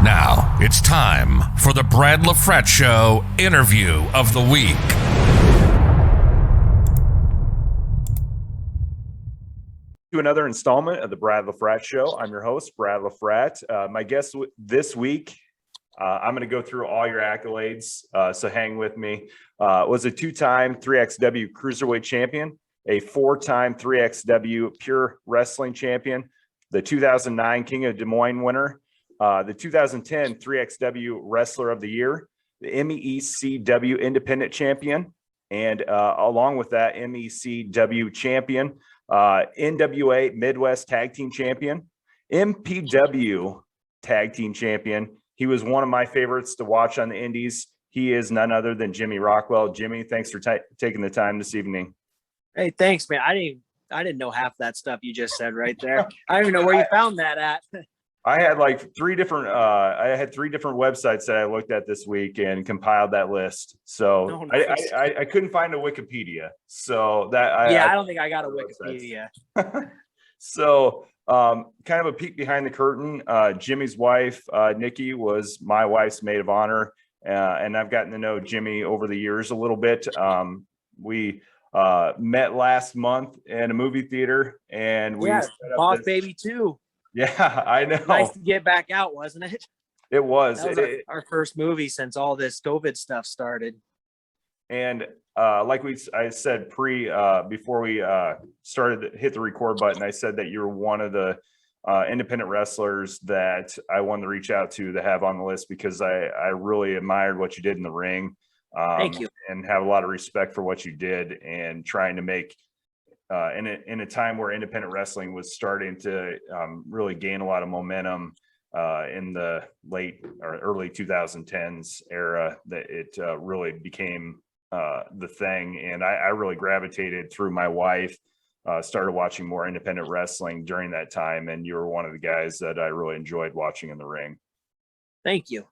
Now it's time for the Brad LaFrette Show interview of the week. To another installment of the Brad LaFrette Show. I'm your host, Brad LaFrette. My guest this week, I'm going to go through all your accolades, so hang with me. Was a two-time 3XW Cruiserweight Champion, a four-time 3XW Pure Wrestling Champion, the 2009 King of Des Moines winner, the 2010 3XW Wrestler of the Year, the MECW Independent Champion, and along with that, MECW Champion, NWA Midwest Tag Team Champion, MPW Tag Team Champion. He was one of my favorites to watch on the Indies. He is none other than Jimmy Rockwell. Jimmy, thanks for taking the time this evening. Hey, thanks, man. I didn't know half that stuff you just said right there. I don't even know where you found that at. I had like three different websites that I looked at this week and compiled that list. So Oh, nice. I couldn't find a Wikipedia. So I don't think I got a Wikipedia. So kind of a peek behind the curtain. Jimmy's wife, Nikki, was my wife's maid of honor. And I've gotten to know Jimmy over the years a little bit. We met last month in a movie theater, and we set up Boss Baby 2. Yeah, I know. Nice to get back out, wasn't it? It was. That was our first movie since all this COVID stuff started. And like I said before we started to hit the record button, I said that you're one of the independent wrestlers that I wanted to reach out to have on the list because I really admired what you did in the ring. Thank you. And have a lot of respect for what you did and trying to make in a time where independent wrestling was starting to really gain a lot of momentum in the late or early 2010s era, that it really became the thing. And I really gravitated through my wife, started watching more independent wrestling during that time. And you were one of the guys that I really enjoyed watching in the ring. Thank you.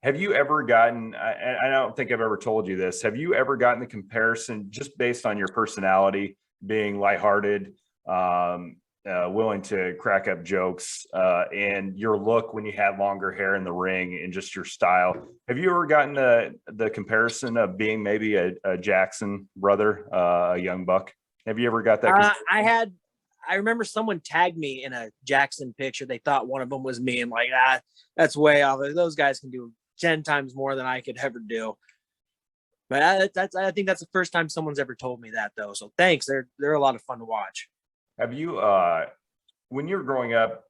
Have you ever gotten, I don't think I've ever told you this, have you ever gotten the comparison just based on your personality, being lighthearted, willing to crack up jokes, and your look when you had longer hair in the ring and just your style? Have you ever gotten the comparison of being maybe a Jackson brother, a young buck? Have you ever got that? I remember someone tagged me in a Jackson picture. They thought one of them was me. I'm like, that's way off. Those guys can do 10 times more than I could ever do. But I think that's the first time someone's ever told me that, though. So thanks. They're a lot of fun to watch. Have you, when you were growing up,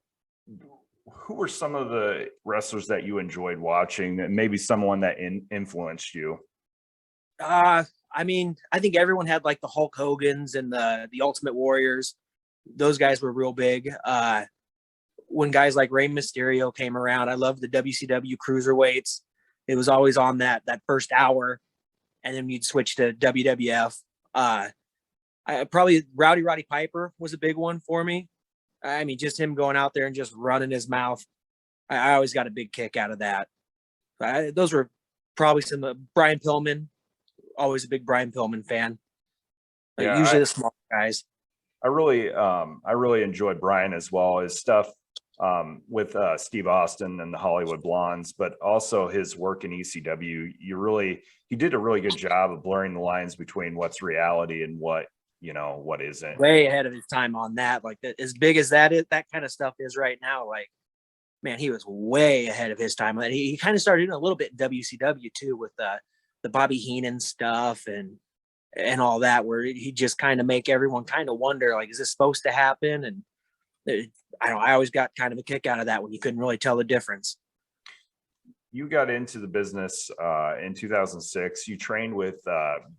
who were some of the wrestlers that you enjoyed watching, and maybe someone that influenced you? I mean, I think everyone had like the Hulk Hogans and the Ultimate Warriors. Those guys were real big. When guys like Rey Mysterio came around, I loved the WCW Cruiserweights. It was always on that first hour. And then you'd switch to WWF. Probably Roddy Piper was a big one for me. I mean, just him going out there and just running his mouth. I always got a big kick out of that. Those were probably some Brian Pillman. Always a big Brian Pillman fan. Yeah, usually the small guys. I really enjoyed Brian as well. His stuff with Steve Austin and the Hollywood Blondes, but also his work in ECW. He did a really good job of blurring the lines between what's reality and what isn't. Way ahead of his time on that. Like as big as that kind of stuff is right now. Like, man, he was way ahead of his time. And he kind of started doing a little bit in WCW too, with the Bobby Heenan stuff and all that, where he just kind of make everyone kind of wonder, like, is this supposed to happen? And I always got kind of a kick out of that when you couldn't really tell the difference. You got into the business in 2006. You trained with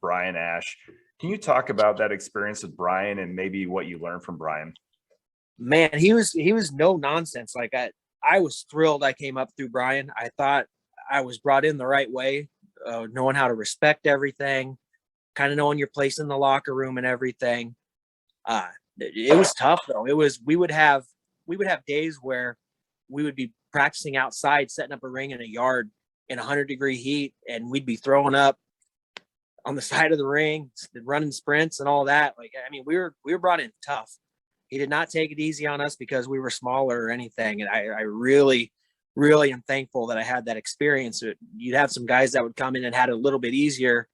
Brian Ash. Can you talk about that experience with Brian and maybe what you learned from Brian? Man, he was no nonsense. Like I was thrilled I came up through Brian. I thought I was brought in the right way, knowing how to respect everything, kind of knowing your place in the locker room and everything. It was tough though. We would have days where we would be practicing outside, setting up a ring in a yard in 100-degree heat, and we'd be throwing up on the side of the ring, running sprints and all that. Like, I mean, we were brought in tough. He did not take it easy on us because we were smaller or anything. And I really really am thankful that I had that experience. You'd have some guys that would come in and had it a little bit easier,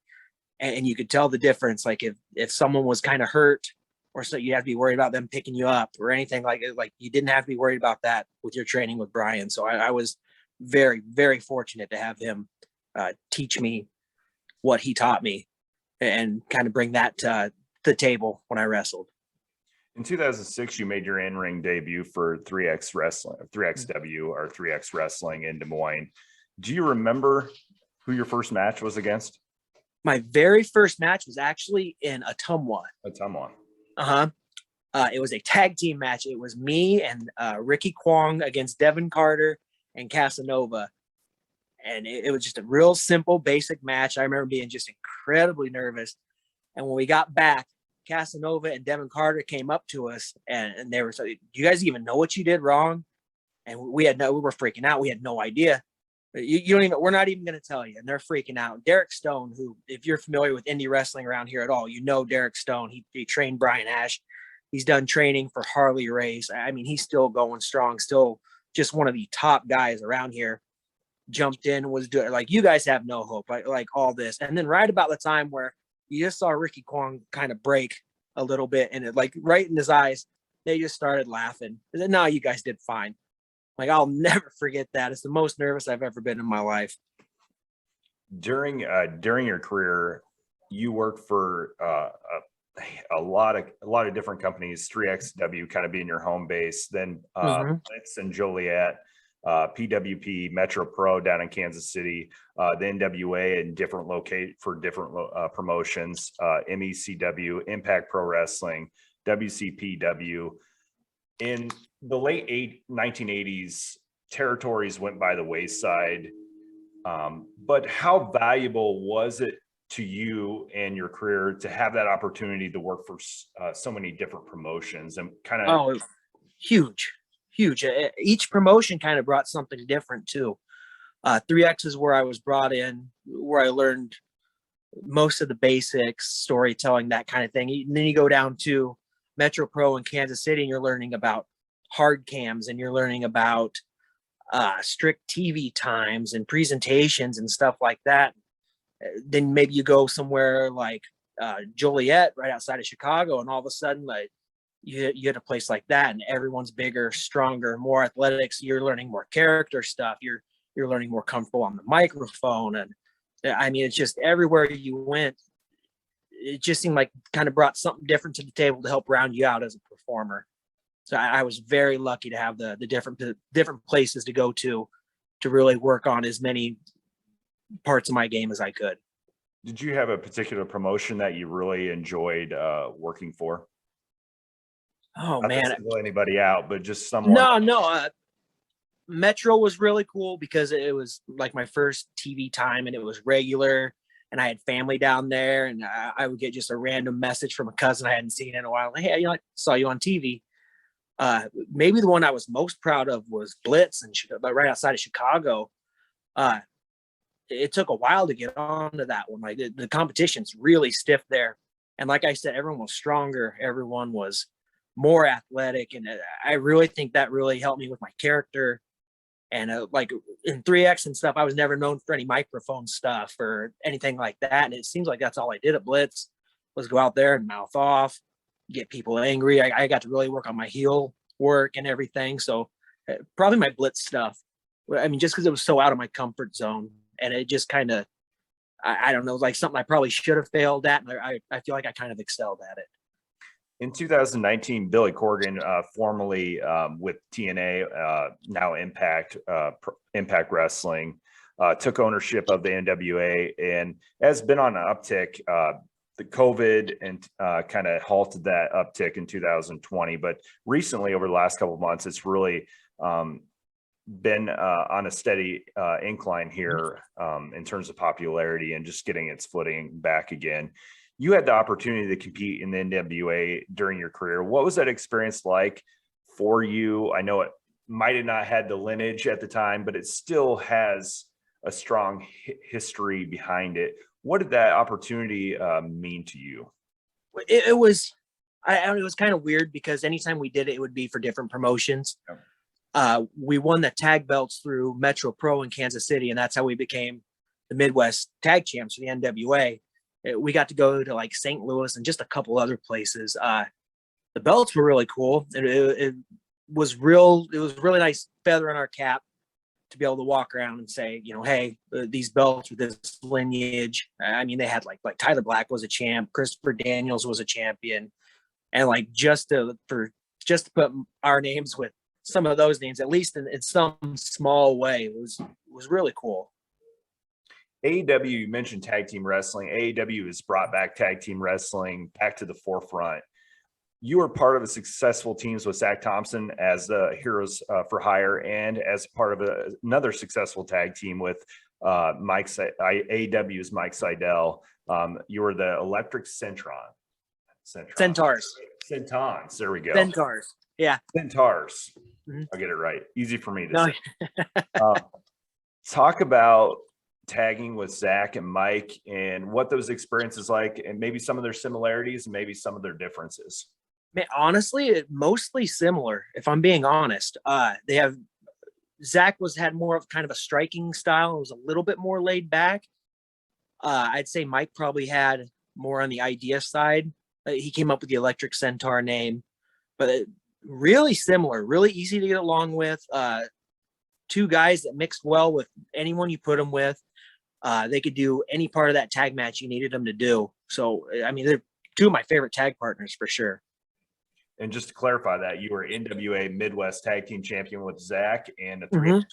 and you could tell the difference. Like if someone was kind of hurt, or so, you have to be worried about them picking you up or anything like it. Like you didn't have to be worried about that with your training with Brian. So I was very, very fortunate to have him teach me what he taught me and kind of bring that to the table when I wrestled. In 2006, you made your in-ring debut for 3X Wrestling, 3XW or 3X Wrestling in Des Moines. Do you remember who your first match was against? My very first match was actually in Ottumwa. It was a tag team match. It was me and Ricky Kwong against Devin Carter and Casanova. And it was just a real simple, basic match. I remember being just incredibly nervous. And when we got back, Casanova and Devin Carter came up to us and they were saying, "Do you guys even know what you did wrong?" And we were freaking out. We had no idea. You don't even, we're not even going to tell you. And they're freaking out. Derek Stone, who, if you're familiar with indie wrestling around here at all, you know Derek Stone. He trained Brian Ash. He's done training for Harley Race. I mean, he's still going strong, still just one of the top guys around here. Jumped in, was doing like, you guys have no hope, like all this. And then right about the time where you just saw Ricky Kwong kind of break a little bit, and it like right in his eyes, they just started laughing. And then, no, you guys did fine. Like, I'll never forget that. It's the most nervous I've ever been in my life. During your career, you worked for a lot of different companies. 3XW kind of being your home base, then Blitz and Joliet, PWP, Metro Pro down in Kansas City, the NWA in different promotions, MECW, Impact Pro Wrestling, WCPW. In the late 1980s, territories went by the wayside. But how valuable was it to you and your career to have that opportunity to work for so many different promotions and kind of? Oh, huge. Each promotion kind of brought something different too. 3X is where I was brought in, where I learned most of the basics, storytelling, that kind of thing. And then you go down to Metro Pro in Kansas City, and you're learning about hard cams, and you're learning about strict TV times and presentations and stuff like that. Then maybe you go somewhere like Joliet, right outside of Chicago, and all of a sudden, like you hit a place like that, and everyone's bigger, stronger, more athletics. You're learning more character stuff. You're learning more comfortable on the microphone, and I mean, it's just everywhere you went, it just seemed like kind of brought something different to the table to help round you out as a performer. So I was very lucky to have the different places to go to really work on as many parts of my game as I could. Did you have a particular promotion that you really enjoyed working for? Oh, Not man. to single anybody out, but just someone. No. Metro was really cool because it was like my first TV time, and it was regular, and I had family down there, and I would get just a random message from a cousin I hadn't seen in a while. Hey, I saw you on TV. Maybe the one I was most proud of was Blitz, and right outside of Chicago. It took a while to get onto that one. Like the competition's really stiff there, and like I said, everyone was stronger. Everyone was more athletic, and I really think that really helped me with my character. And like in 3X and stuff, I was never known for any microphone stuff or anything like that. And it seems like that's all I did at Blitz, was go out there and mouth off, get people angry. I got to really work on my heel work and everything. So probably my Blitz stuff. I mean, just because it was so out of my comfort zone, and it just kind of, I don't know, like something I probably should have failed at. And I feel like I kind of excelled at it. In 2019, Billy Corgan, formerly with TNA, now Impact Wrestling, took ownership of the NWA and has been on an uptick. The COVID and kind of halted that uptick in 2020, but recently, over the last couple of months, it's really been on a steady incline here in terms of popularity and just getting its footing back again. You had the opportunity to compete in the NWA during your career. What was that experience like for you? I know it might have not had the lineage at the time, but it still has a strong history behind it. What did that opportunity mean to you? It was kind of weird because anytime we did it, it would be for different promotions. We won the tag belts through Metro Pro in Kansas City, and that's how we became the Midwest tag champs for the NWA. We got to go to like St. Louis and just a couple other places. The belts were really cool. It was really nice feather in our cap to be able to walk around and say, hey, these belts with this lineage. I mean, they had like Tyler Black was a champ, Christopher Daniels was a champion, and like just to put our names with some of those names, at least in some small way, was really cool. AEW, you mentioned tag team wrestling. AEW has brought back tag team wrestling back to the forefront. You were part of a successful teams with Zach Thompson as Heroes for Hire, and as part of another successful tag team with AEW's Mike Sydal. You were the Electric Centaurs. Centons. There we go. Centaurs. Yeah. Centaurs. Mm-hmm. I'll get it right. Easy for me to say. Talk about tagging with Zach and Mike and what those experiences like, and maybe some of their similarities and maybe some of their differences. Man, honestly, mostly similar, if I'm being honest. Zach had more of kind of a striking style. It was a little bit more laid back. I'd say Mike probably had more on the idea side. He came up with the Electric Centaur name, but really similar, really easy to get along with. Two guys that mixed well with anyone you put them with. They could do any part of that tag match you needed them to do. So, I mean, they're two of my favorite tag partners for sure. And just to clarify that, you were NWA Midwest Tag Team Champion with Zach and a 3W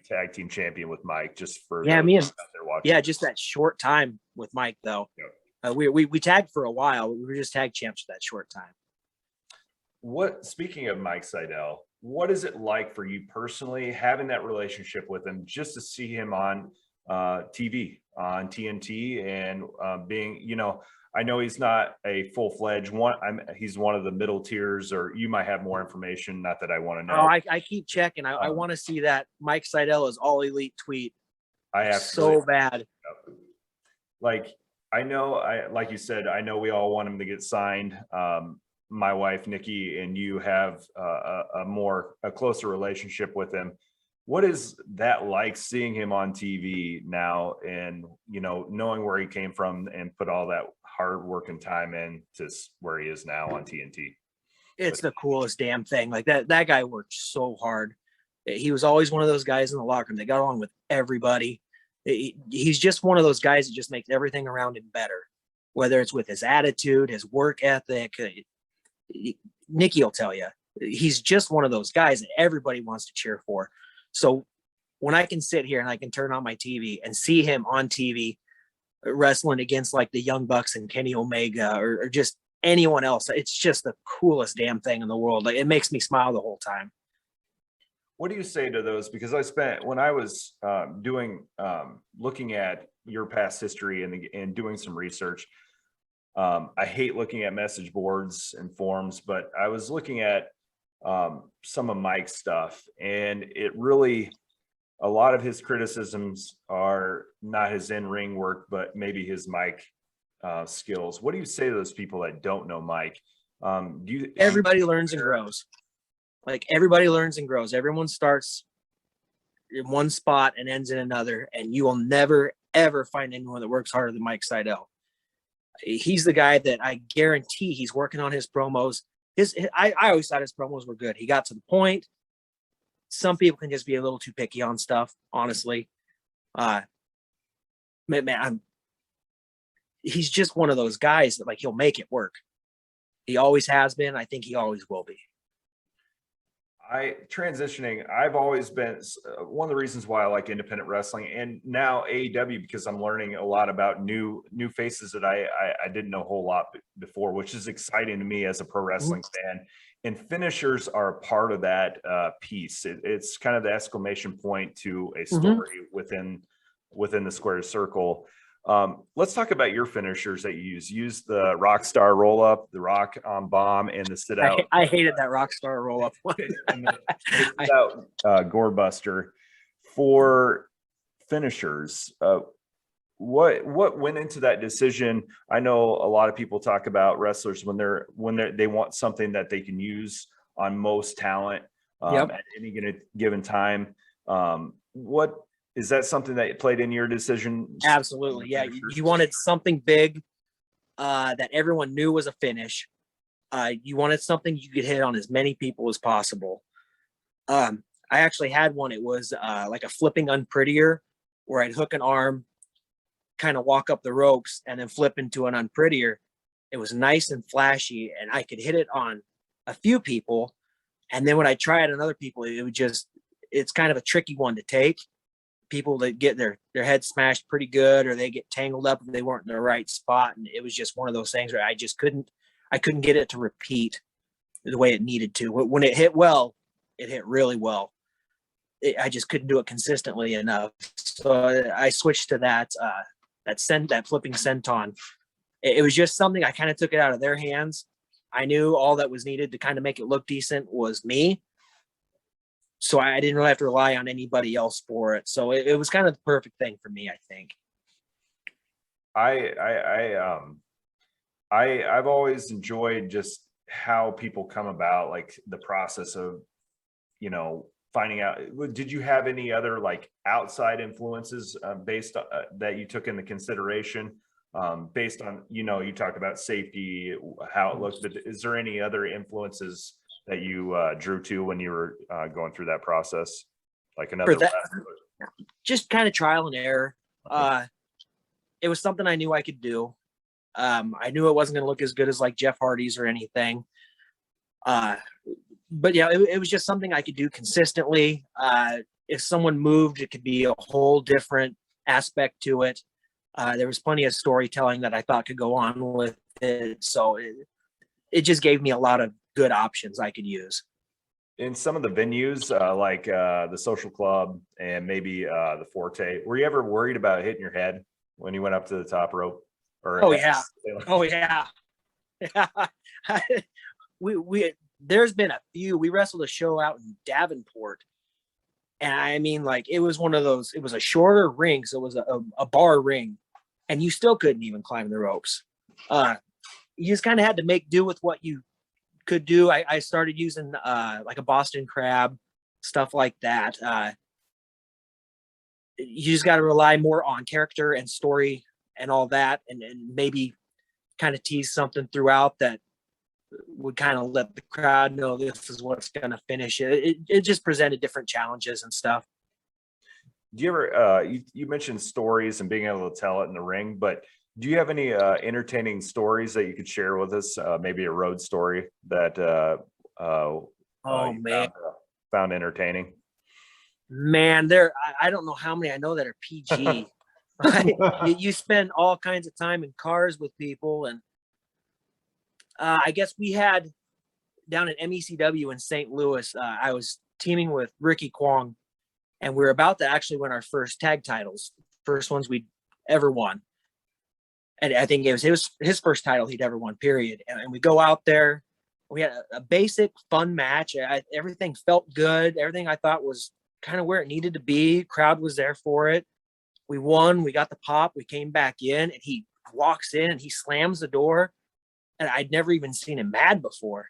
Tag Team Champion with Mike. Just for just that short time with Mike though. Yep. We tagged for a while. We were just tag champs for that short time. Speaking of Mike Sydal, what is it like for you personally having that relationship with him, just to see him on TV, on TNT, and being, I know he's not a full-fledged one. He's one of the middle tiers, or you might have more information. Not that I want to know. Oh, I keep checking. I want to see that Mike Sydal is all elite tweet. I have so bad. Like like you said, I know we all want him to get signed. My wife, Nikki, and you have a closer relationship with him. What is that like, seeing him on TV now, and knowing where he came from and put all that hard work and time in to where he is now on TNT? It's the coolest damn thing. Like that guy worked so hard. He was always one of those guys in the locker room that got along with everybody. He's just one of those guys that just makes everything around him better, whether it's with his attitude, his work ethic. Nikki will tell you, he's just one of those guys that everybody wants to cheer for. So when I can sit here and I can turn on my TV and see him on TV wrestling against like the Young Bucks and Kenny Omega or just anyone else, it's just the coolest damn thing in the world. Like, it makes me smile the whole time. What do you say to those? Because when I was looking at your past history and doing some research, I hate looking at message boards and forums, but I was looking at some of Mike's stuff, and it really, a lot of his criticisms are not his in-ring work, but maybe his mic skills. What do you say to those people that don't know Mike? Everybody learns and grows. Like, everybody learns and grows. Everyone starts in one spot and ends in another, and you will never, ever find anyone that works harder than Mike Sydal. He's the guy that I guarantee he's working on his promos. I always thought his promos were good. He got to the point. Some people can just be a little too picky on stuff, honestly. He's just one of those guys that, like, he'll make it work. He always has been. I think he always will be. I've always been one of the reasons why I like independent wrestling, and now AEW, because I'm learning a lot about new faces that I didn't know a whole lot before, which is exciting to me as a pro wrestling fan. And finishers are a part of that piece. It's kind of the exclamation point to a story within the square circle. Let's talk about your finishers that you use. Use the Rockstar roll up, the Rock Bomb, and the Sydal. I hated that Rockstar roll up one. And the Sydal Gore Buster. For finishers, what went into that decision? I know a lot of people talk about wrestlers when they want something that they can use on most talent. at any given time. What is that something that played in your decision? Absolutely. Yeah. You wanted something big that everyone knew was a finish. You wanted something you could hit on as many people as possible. I actually had one. It was like a flipping unprettier where I'd hook an arm, kind of walk up the ropes, and then flip into an unprettier. It was nice and flashy, and I could hit it on a few people. And then when I try it on other people, it's kind of a tricky one to take. People that get their head smashed pretty good, or they get tangled up if they weren't in the right spot. And it was just one of those things where I couldn't get it to repeat the way it needed to. When it hit well, it hit really well. I just couldn't do it consistently enough. So I switched to that flipping senton. It was just something I kind of took it out of their hands. I knew all that was needed to kind of make it look decent was me. So I didn't really have to rely on anybody else for it. So it was kind of the perfect thing for me, I think. I've always enjoyed just how people come about, like the process of, finding out. Did you have any other like outside influences based on that you took into consideration based on, you talked about safety, how it looks, but is there any other influences that you drew to when you were going through that process? Like another just kind of trial and error. It was something I knew I could do. I knew it wasn't going to look as good as like Jeff Hardy's or anything. But yeah, it was just something I could do consistently. If someone moved, it could be a whole different aspect to it. There was plenty of storytelling that I thought could go on with it. So it just gave me a lot of good options I could use. In some of the venues, like the Social Club and maybe the Forte, were you ever worried about hitting your head when you went up to the top rope? Oh yeah. There's been a few. We wrestled a show out in Davenport, and I mean, like, it was one of those. It was a shorter ring, so it was a bar ring, and you still couldn't even climb the ropes. You just kind of had to make do with what you could do. I started using like a Boston crab, stuff like that. You just got to rely more on character and story and all that, and maybe kind of tease something throughout that would kind of let the crowd know this is what's going to finish it. It just presented different challenges and stuff. Do you ever, you mentioned stories and being able to tell it in the ring, but do you have any entertaining stories that you could share with us? Maybe a road story that found entertaining? Man, I don't know how many I know that are PG. You spend all kinds of time in cars with people, and I guess we had down at MECW in St. Louis, I was teaming with Ricky Kwong, and we were about to actually win our first tag titles, first ones we'd ever won. And I think it was his first title he'd ever won, period. And we go out there, we had a basic fun match. Everything felt good. Everything I thought was kind of where it needed to be. Crowd was there for it. We won, we got the pop, we came back in, and he walks in and he slams the door. And I'd never even seen him mad before.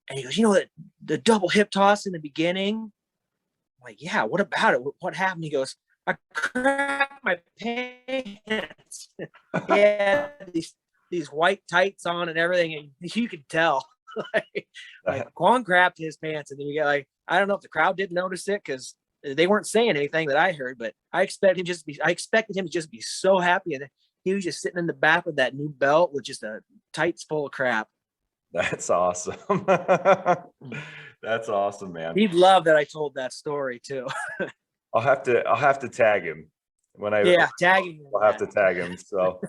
And he goes, that the double hip toss in the beginning? I'm like, yeah, what about it? What happened? He goes, I crapped my pants. He had these white tights on and everything, and you could tell. like Kwong crapped his pants, and then you get like, I don't know if the crowd didn't notice it because they weren't saying anything that I heard, but I expected him to just be so happy, and he was just sitting in the back with that new belt with just a tights full of crap. That's awesome. That's awesome, man. He'd love that I told that story too. I'll have to tag him tag him. I'll have to tag him. So,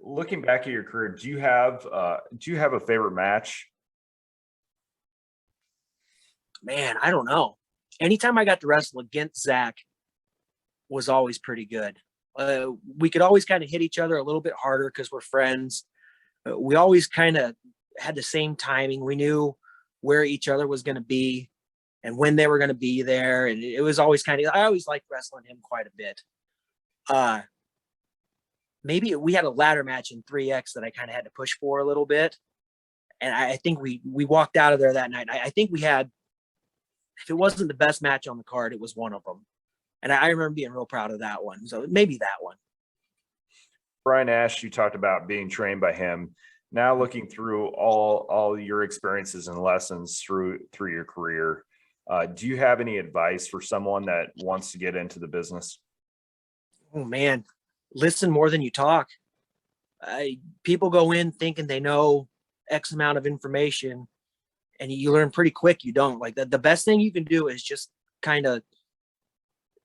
looking back at your career, do you have a favorite match? Man, I don't know. Anytime I got to wrestle against Zach was always pretty good. We could always kind of hit each other a little bit harder because we're friends. We always kind of had the same timing. We knew where each other was going to be and when they were going to be there. And it was always I always liked wrestling him quite a bit. Maybe we had a ladder match in 3X that I kind of had to push for a little bit. And I think we walked out of there that night. I think we had, if it wasn't the best match on the card, it was one of them. And I remember being real proud of that one. So maybe that one. Brian Ash, you talked about being trained by him. Now looking through all your experiences and lessons through your career, do you have any advice for someone that wants to get into the business? Oh man, listen more than you talk. People go in thinking they know X amount of information, and you learn pretty quick you don't. Like the best thing you can do is just kind of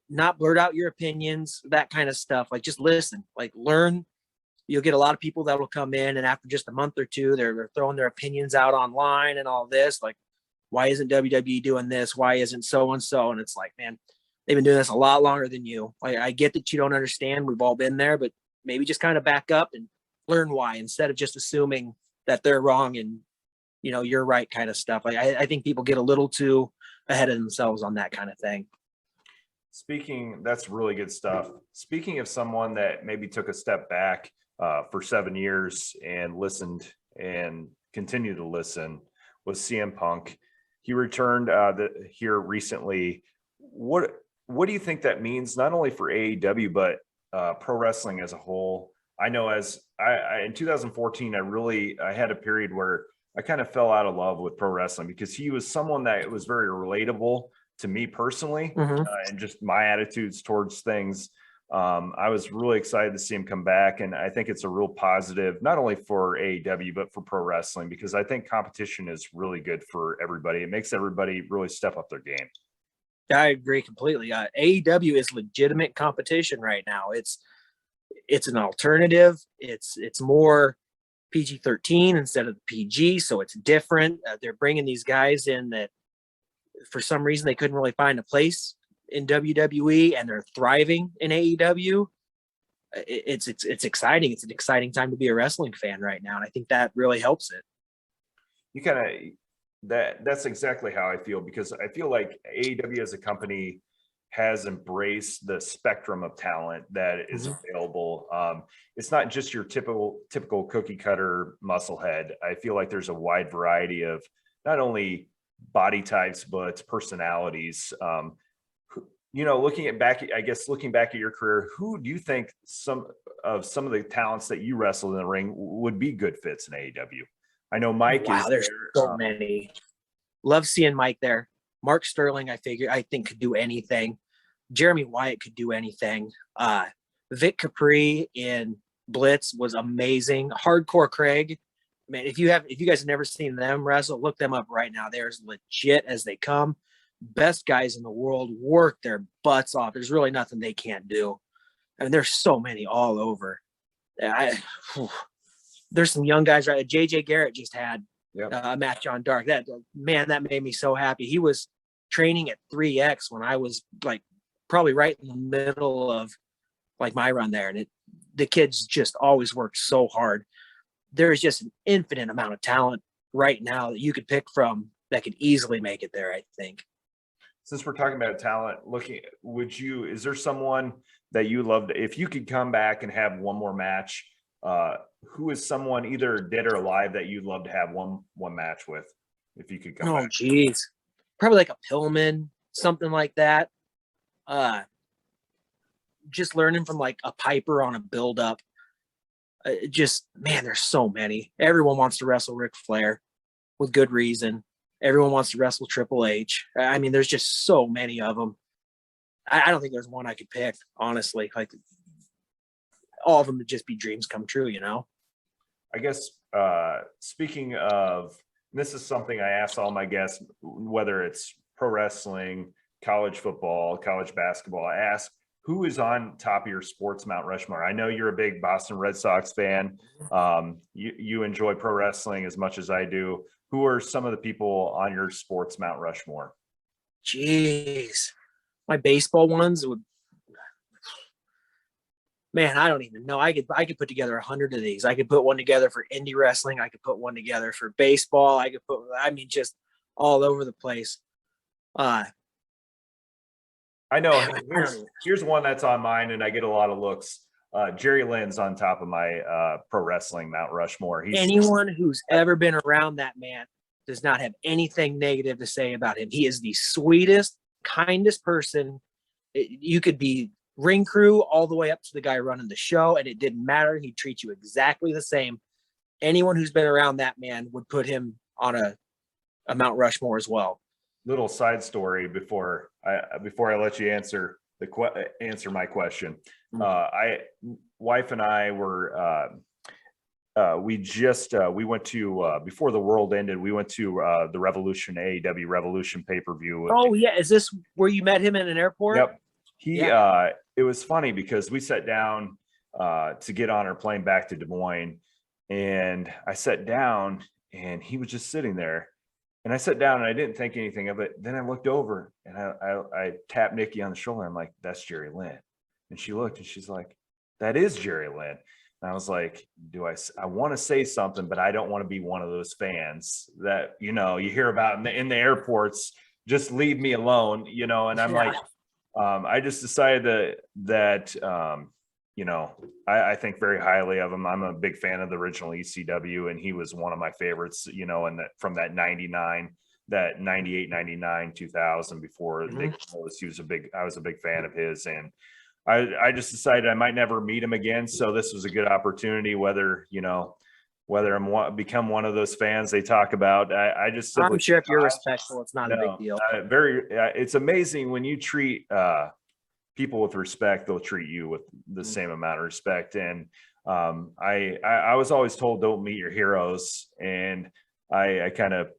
not blurt out your opinions, that kind of stuff. Like just listen, like learn. You'll get a lot of people that will come in, and after just a month or two, they're throwing their opinions out online and all this. Like, why isn't WWE doing this? Why isn't so and so? And it's like, man, they've been doing this a lot longer than you. Like, I get that you don't understand. We've all been there, but maybe just kind of back up and learn why instead of just assuming that they're wrong and you're right, kind of stuff. Like I think people get a little too ahead of themselves on that kind of thing. That's really good stuff. Speaking of someone that maybe took a step back for 7 years and listened and continue to listen, was CM Punk. He returned here recently. What do you think that means, not only for AEW, but pro wrestling as a whole? I know as I in 2014, I had a period where I kind of fell out of love with pro wrestling because he was someone that was very relatable to me personally, and just my attitudes towards things. I was really excited to see him come back, and I think it's a real positive, not only for AEW, but for pro wrestling, because I think competition is really good for everybody. It makes everybody really step up their game. I agree completely. AEW is legitimate competition right now. It's an alternative. It's more PG-13 instead of PG, so it's different. They're bringing these guys in that for some reason they couldn't really find a place in WWE, and they're thriving in AEW. It's exciting. It's an exciting time to be a wrestling fan right now, and I think that really helps it. You kind of that's exactly how I feel, because I feel like AEW as a company has embraced the spectrum of talent that is available. It's not just your typical cookie cutter musclehead. I feel like there's a wide variety of not only body types, but personalities. Looking back at your career, who do you think some of the talents that you wrestled in the ring would be good fits in AEW? I know Mike is there's there. So many. Love seeing Mike there. Mark Sterling, I think could do anything. Jeremy Wyatt could do anything. Vic Capri in Blitz was amazing. Hardcore Craig, man, if you guys have never seen them wrestle, look them up right now. They're as legit as they come. Best guys in the world, work their butts off. There's really nothing they can't do. I mean, there's so many all over. There's some young guys, right? JJ Garrett just had a match on Dark. That made me so happy. He was training at 3X when I was like probably right in the middle of like my run there. And the kids just always worked so hard. There is just an infinite amount of talent right now that you could pick from that could easily make it there, I think. Since we're talking about talent, is there someone that you loved, if you could come back and have one more match, who is someone either dead or alive that you'd love to have one match with, if you could come back? Oh, geez. Probably like a Pillman, something like that. Just learning from like a Piper on a build-up. There's so many. Everyone wants to wrestle Ric Flair with good reason. Everyone wants to wrestle Triple H. I mean, there's just so many of them. I don't think there's one I could pick, honestly. Like, all of them would just be dreams come true, I guess, speaking of, this is something I ask all my guests, whether it's pro wrestling, college football, college basketball, I ask, who is on top of your sports Mount Rushmore? I know you're a big Boston Red Sox fan. You enjoy pro wrestling as much as I do. Who are some of the people on your sports Mount Rushmore? Jeez. My baseball ones would, man, I don't even know. I could put together 100 of these. I could put one together for indie wrestling. I could put one together for baseball. Just all over the place. I know. Here's one that's on mine, and I get a lot of looks. Jerry Lynn's on top of my pro wrestling Mount Rushmore. Anyone who's ever been around that man does not have anything negative to say about him. He is the sweetest, kindest person. You could be ring crew all the way up to the guy running the show, and it didn't matter. He'd treat you exactly the same. Anyone who's been around that man would put him on a Mount Rushmore as well. Little side story before I let you answer my question. Wife and I were we went to before the world ended, we went to the Revolution AEW Revolution pay-per-view. Oh yeah, is this where you met him in an airport? Yep. It was funny because we sat down to get on our plane back to Des Moines, and I sat down and he was just sitting there, and I sat down and I didn't think anything of it. Then I looked over and I tapped Nikki on the shoulder. I'm like, "That's Jerry Lynn," and she looked and she's like, "That is Jerry Lynn." And I was like, I want to say something, but I don't want to be one of those fans that, you hear about in the airports, just leave me alone, and I'm like, I just decided that I think very highly of him. I'm a big fan of the original ECW, and he was one of my favorites, and from that 99, that 98, 99, 2000, before Nick was, I was a big fan of his, and I just decided I might never meet him again. So this was a good opportunity, whether I'm become one of those fans they talk about. I'm sure if you're respectful, it's not a big deal. It's amazing when you treat people with respect, they'll treat you with the same amount of respect. And I was always told, don't meet your heroes. And I kind of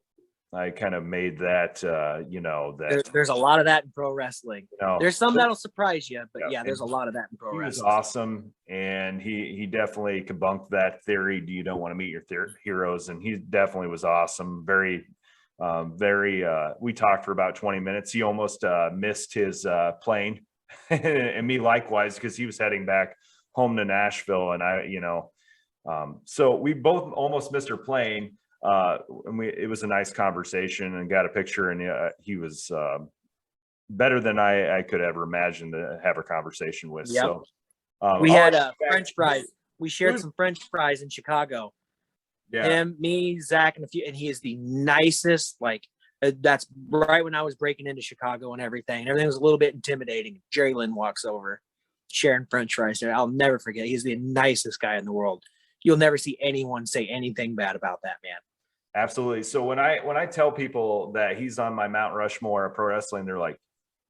made that, that there's a lot of that in pro wrestling. There's some that'll surprise you, but there's a lot of that in pro wrestling. He was awesome, and he definitely debunked that theory. You don't want to meet your heroes, and he definitely was awesome. Very. We talked for about 20 minutes. He almost missed his plane, and me likewise, because he was heading back home to Nashville, and so we both almost missed our plane. And it was a nice conversation, and got a picture, and he was better than I could ever imagine to have a conversation with. Yep. So we had French fries. We shared some French fries in Chicago. Yeah. Him, me, Zach, and and he is the nicest. That's right when I was breaking into Chicago and everything. Everything was a little bit intimidating. Jerry Lynn walks over, sharing French fries there. I'll never forget. He's the nicest guy in the world. You'll never see anyone say anything bad about that man. Absolutely. So when I tell people that he's on my Mount Rushmore of pro wrestling, they're like,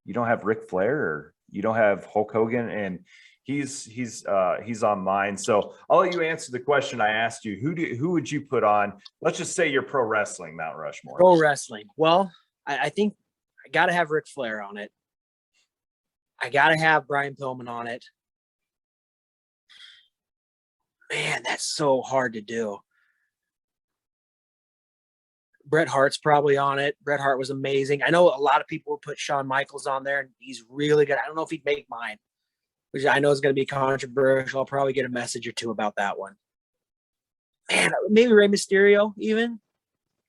"You don't have Ric Flair, or you don't have Hulk Hogan?" And he's on mine. So I'll let you answer the question I asked you. Who would you put on? Let's just say you're pro wrestling Mount Rushmore. Pro wrestling. Well, I think I got to have Ric Flair on it. I got to have Brian Pillman on it. Man, that's so hard to do. Bret Hart's probably on it. Bret Hart was amazing. I know a lot of people will put Shawn Michaels on there, and he's really good. I don't know if he'd make mine, which I know is going to be controversial. I'll probably get a message or two about that one. Man, maybe Rey Mysterio, even.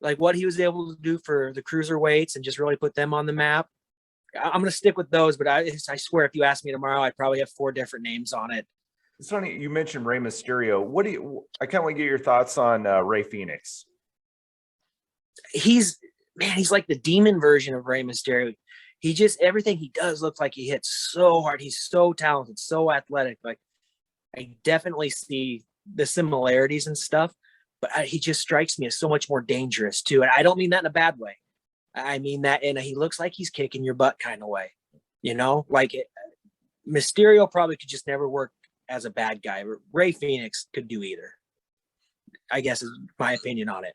Like what he was able to do for the cruiserweights and just really put them on the map. I'm going to stick with those, but I swear if you ask me tomorrow, I'd probably have 4 different names on it. It's funny you mentioned Rey Mysterio. I kind of want to get your thoughts on Rey Fenix. He's like the demon version of Rey Mysterio. He just, everything he does looks like he hits so hard. He's so talented, so athletic. Like I definitely see the similarities and stuff, but he just strikes me as so much more dangerous too. And I don't mean that in a bad way. I mean that in a, he looks like he's kicking your butt kind of way, Mysterio probably could just never work as a bad guy. Rey Fenix could do either, I guess is my opinion on it.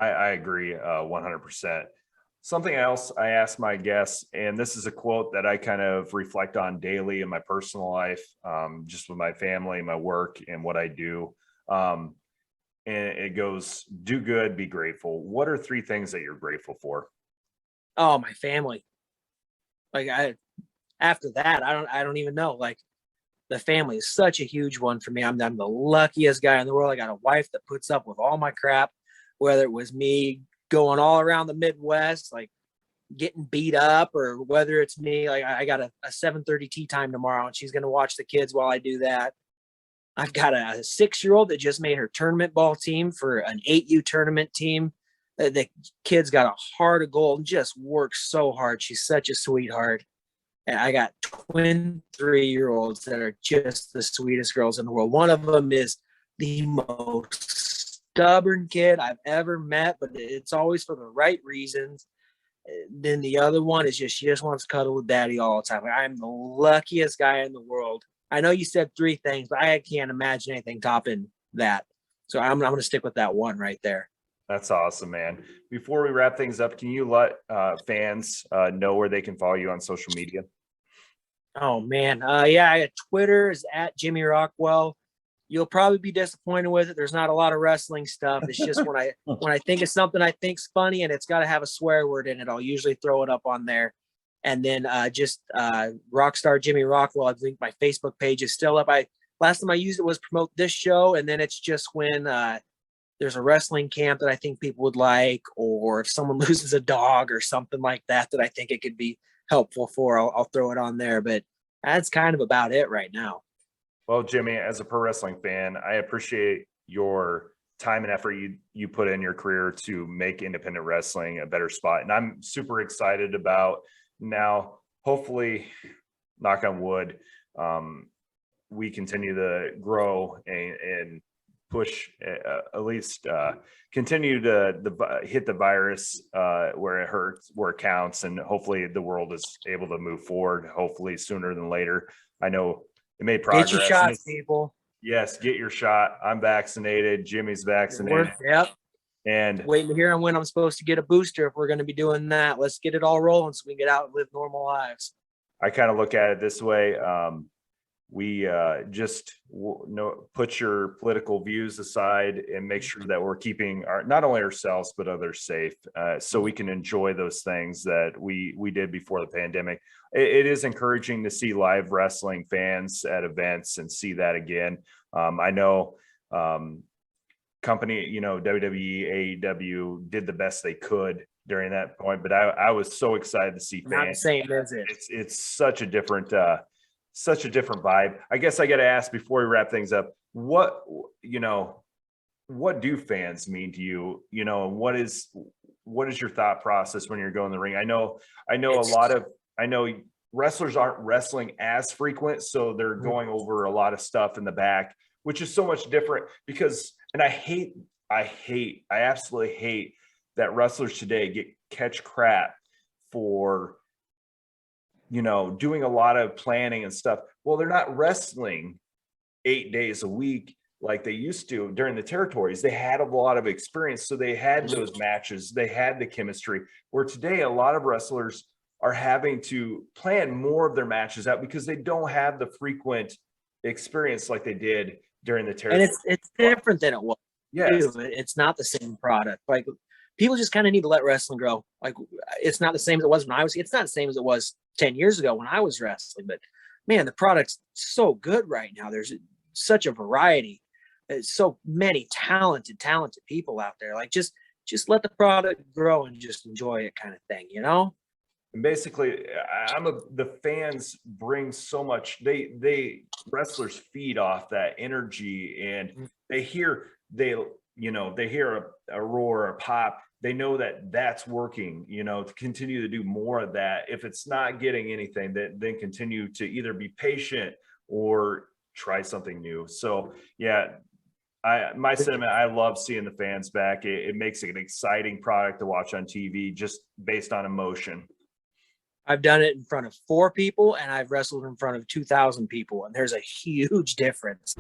I agree 100%. Something else I ask my guests, and this is a quote that I kind of reflect on daily in my personal life, just with my family, my work, and what I do. And it goes, do good, be grateful. What are 3 things that you're grateful for? Oh, my family. After that, I don't even know. Like the family is such a huge one for me. I'm the luckiest guy in the world. I got a wife that puts up with all my crap, whether it was me going all around the Midwest, like getting beat up, or whether it's me, like I got a 7:30 tea time tomorrow and she's going to watch the kids while I do that. I've got a 6-year-old that just made her tournament ball team for an 8U tournament team. The kid's got a heart of gold and just works so hard. She's such a sweetheart. And I got twin 3-year-olds that are just the sweetest girls in the world. One of them is the most stubborn kid I've ever met, but it's always for the right reasons. Then the other one is she just wants to cuddle with daddy all the time. I'm the luckiest guy in the world. I know you said 3 things, but I can't imagine anything topping that. So I'm going to stick with that one right there. That's awesome, man. Before we wrap things up, can you let fans know where they can follow you on social media? Oh man. Yeah. Twitter is at Jimmy Rockwell. You'll probably be disappointed with it. There's not a lot of wrestling stuff. It's just when I think of something I think's funny and it's got to have a swear word in it, I'll usually throw it up on there. And then Rockstar Jimmy Rockwell. I think my Facebook page is still up. Last time I used it was promote this show, and then it's just when there's a wrestling camp that I think people would like, or if someone loses a dog or something like that I think it could be helpful for, I'll throw it on there. But that's kind of about it right now. Well, Jimmy, as a pro wrestling fan, I appreciate your time and effort you put in your career to make independent wrestling a better spot. And I'm super excited about now, hopefully, knock on wood, we continue to grow and push, at least continue to hit the virus where it hurts, where it counts. And hopefully the world is able to move forward, hopefully sooner than later. I know it made progress. Get your shots, people. Yes, get your shot. I'm vaccinated. Jimmy's vaccinated. Yep. And waiting to hear when I'm supposed to get a booster if we're going to be doing that. Let's get it all rolling so we can get out and live normal lives. I kind of look at it this way. We put your political views aside and make sure that we're keeping not only ourselves but others safe, so we can enjoy those things that we did before the pandemic. It is encouraging to see live wrestling fans at events and see that again. I know WWE, AEW did the best they could during that point, but I was so excited to see fans. Not the same, is it? It's such a different vibe. I guess I got to ask before we wrap things up, what do fans mean to you? And what is your thought process when you're going in the ring? I know wrestlers aren't wrestling as frequent, so they're going over a lot of stuff in the back, which is so much different because, and I absolutely hate that wrestlers today catch crap for doing a lot of planning and stuff. Well, they're not wrestling 8 days a week like they used to during the territories. They had a lot of experience, so they had those matches, they had the chemistry, where today a lot of wrestlers are having to plan more of their matches out because they don't have the frequent experience like they did during the territory. And it's different than it was. Yes. It's not the same product. Like, people just kind of need to let wrestling grow. Like, it's not the same as it was when it's not the same as it was 10 years ago when I was wrestling, but man, the product's so good right now. There's such a variety. There's so many talented people out there. Like, just let the product grow and just enjoy it, kind of thing, And basically, the fans bring so much. They wrestlers feed off that energy, and they hear a roar, a pop. They know that that's working, to continue to do more of that. If it's not getting anything, then continue to either be patient or try something new. So yeah, my sentiment, I love seeing the fans back. It makes it an exciting product to watch on TV just based on emotion. I've done it in front of 4 people and I've wrestled in front of 2,000 people, and there's a huge difference.